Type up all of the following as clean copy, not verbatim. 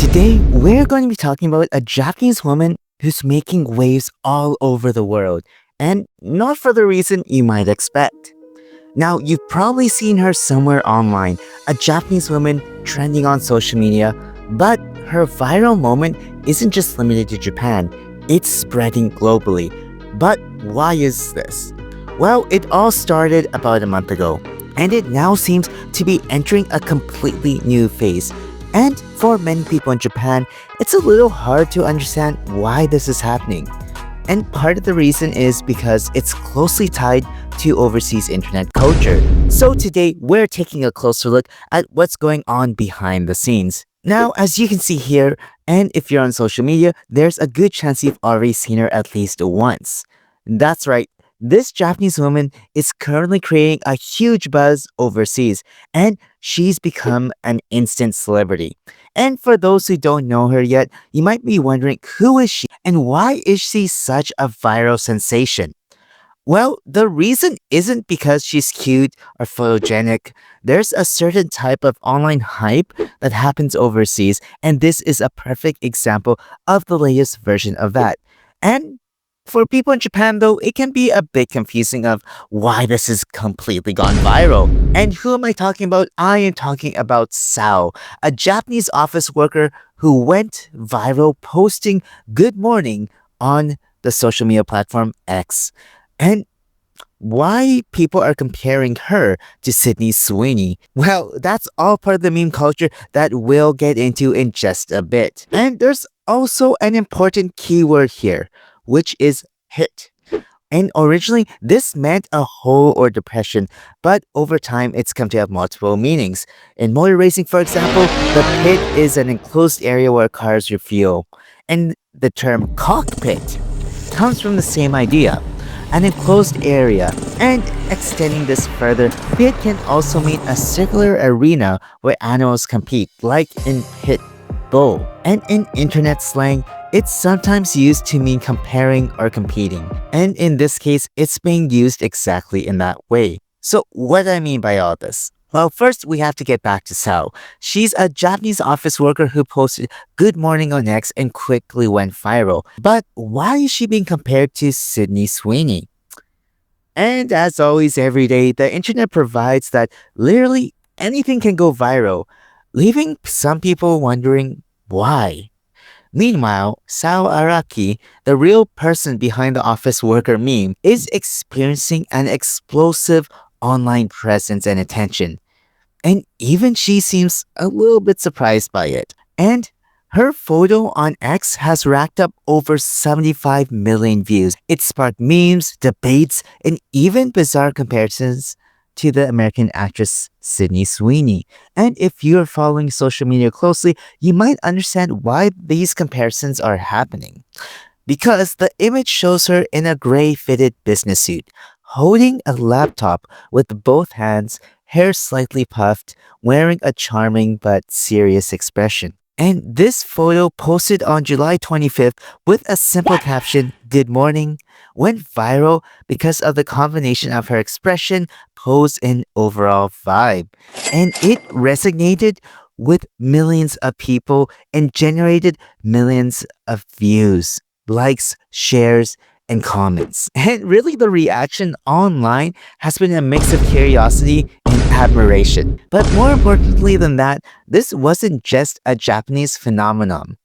Today, we're going to be talking about a Japanese woman who's making waves all over the world, and not for the reason you might expect. Now, you've probably seen her somewhere online, a Japanese woman trending on social media, but her viral moment isn't just limited to Japan, it's spreading globally. But why is this? Well, it all started about a month ago, and it now seems to be entering a completely new phase. And for many people in Japan, it's a little hard to understand why this is happening. And part of the reason is because it's closely tied to overseas internet culture. So today, we're taking a closer look at what's going on behind the scenes. Now, as you can see here, and if you're on social media, there's a good chance you've already seen her at least once. That's right, this Japanese woman is currently creating a huge buzz overseas, and she's become an instant celebrity. And for those who don't know her yet, you might be wondering, who is she and why is she such a viral sensation? Well, the reason isn't because she's cute or photogenic. There's a certain type of online hype that happens overseas, and this is a perfect example of the latest version of that. And for people in Japan, though, it can be a bit confusing of why this has completely gone viral. And who am I talking about? I am talking about Sao, a Japanese office worker who went viral posting good morning on the social media platform X. And why people are comparing her to Sydney Sweeney? Well, that's all part of the meme culture that we'll get into in just a bit. And there's also an important keyword here, which is hit. And originally, this meant a hole or depression, but over time, it's come to have multiple meanings. In motor racing, for example, the pit is an enclosed area where cars refuel. And the term cockpit comes from the same idea, an enclosed area. And extending this further, pit can also mean a circular arena where animals compete, like in pit bull. And in internet slang, it's sometimes used to mean comparing or competing. And in this case, it's being used exactly in that way. So what do I mean by all this? Well, first we have to get back to Sao. She's a Japanese office worker who posted good morning on X and quickly went viral. But why is she being compared to Sydney Sweeney? And as always every day, the internet provides that literally anything can go viral, leaving some people wondering why. Meanwhile, Saori Araki, the real person behind the office worker meme, is experiencing an explosive online presence and attention. And even she seems a little bit surprised by it. And her photo on X has racked up over 75 million views. It sparked memes, debates, and even bizarre comparisons to the American actress Sydney Sweeney. And if you're following social media closely, you might understand why these comparisons are happening. Because the image shows her in a gray fitted business suit, holding a laptop with both hands, hair slightly puffed, wearing a charming but serious expression. And this photo, posted on July 25th with a simple caption, "Good morning," went viral because of the combination of her expression, pose, and overall vibe. And it resonated with millions of people and generated millions of views, likes, shares, and comments. And really, the reaction online has been a mix of curiosity and admiration. But more importantly than that, this wasn't just a Japanese phenomenon.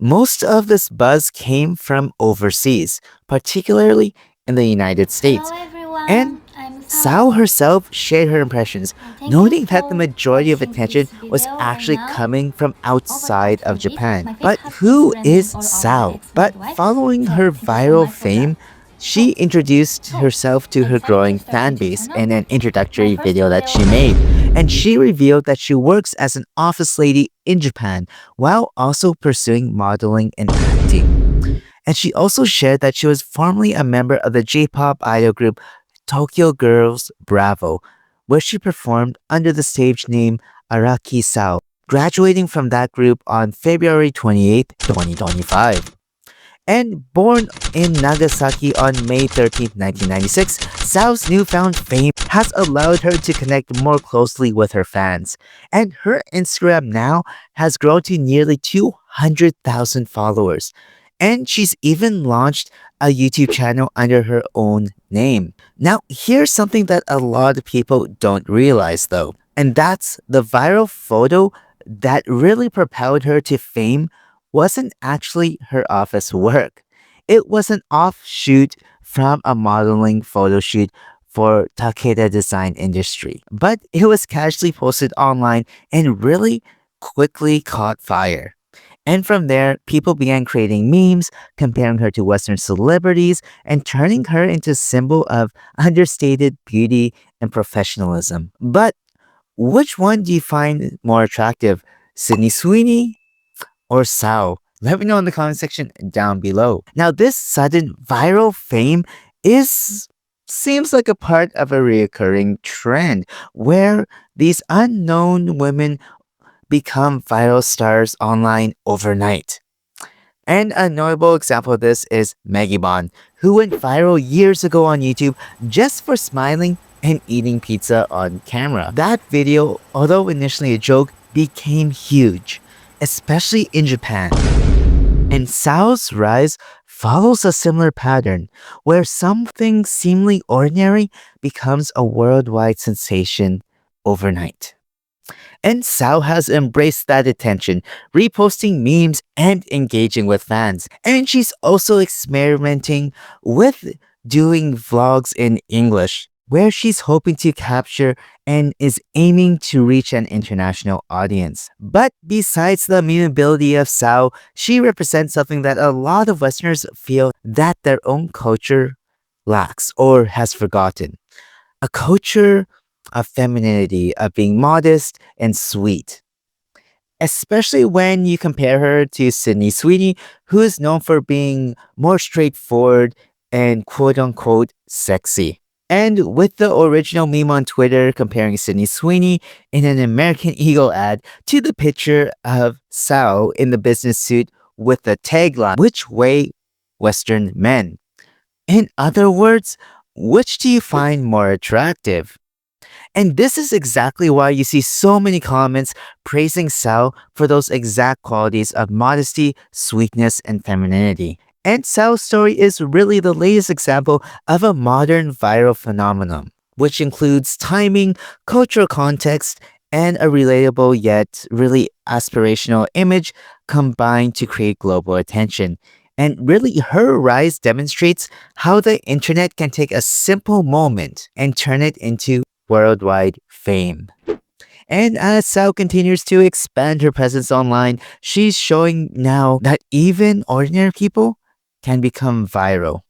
Most of this buzz came from overseas, particularly in the United States. Hello everyone, And I'm Sao herself shared her impressions, Thank noting you that the for majority of watching attention this was video, actually and now coming from outside of overcome it. Japan. My But face who has is been Sao? all But over X, following so her thank you so viral much for fame, that. she introduced So, herself to her excited growing to start fan YouTube base channel? in an introductory My first video that she video made. And she revealed that she works as an office lady in Japan while also pursuing modeling and acting. And she also shared that she was formerly a member of the J-pop idol group Tokyo Girls Bravo, where she performed under the stage name Araki Sao, graduating from that group on February 28, 2025. And born in Nagasaki on May 13, 1996, Sao's newfound fame has allowed her to connect more closely with her fans. And her Instagram now has grown to nearly 200,000 followers. And she's even launched a YouTube channel under her own name. Now, here's something that a lot of people don't realize though, and that's the viral photo that really propelled her to fame wasn't actually her office work. It was an offshoot from a modeling photo shoot for Takeda design industry. But it was casually posted online and really quickly caught fire. And from there, people began creating memes, comparing her to Western celebrities, and turning her into a symbol of understated beauty and professionalism. But which one do you find more attractive, Sydney Sweeney or Sao? Let me know in the comment section down below. Now, this sudden viral fame is seems like a part of a recurring trend where these unknown women become viral stars online overnight. And a notable example of this is Maggie Bond, who went viral years ago on YouTube just for smiling and eating pizza on camera. That video, although initially a joke, became huge, especially in Japan. And Sao's rise follows a similar pattern, where something seemingly ordinary becomes a worldwide sensation overnight. And Sao has embraced that attention, reposting memes and engaging with fans. And she's also experimenting with doing vlogs in English, where she's hoping to capture and is aiming to reach an international audience. But besides the memeability of Sao, she represents something that a lot of Westerners feel that their own culture lacks or has forgotten. A culture of femininity, of being modest and sweet. Especially when you compare her to Sydney Sweeney, who is known for being more straightforward and quote unquote sexy. And with the original meme on Twitter comparing Sydney Sweeney in an American Eagle ad to the picture of Sao in the business suit with the tagline, "Which way Western men?" In other words, which do you find more attractive? And this is exactly why you see so many comments praising Sao for those exact qualities of modesty, sweetness, and femininity. And Sao's story is really the latest example of a modern viral phenomenon, which includes timing, cultural context, and a relatable yet really aspirational image combined to create global attention. And really, her rise demonstrates how the internet can take a simple moment and turn it into worldwide fame. And as Sao continues to expand her presence online, she's showing now that even ordinary people can become viral.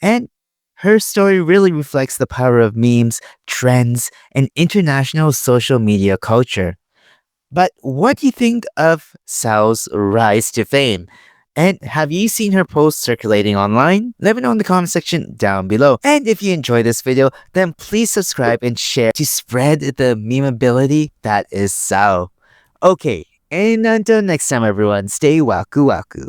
And her story really reflects the power of memes, trends, and international social media culture. But what do you think of Sao's rise to fame? And have you seen her posts circulating online? Let me know in the comment section down below. And if you enjoyed this video, then please subscribe and share to spread the memeability that is Sao. Okay, and until next time everyone, stay waku waku.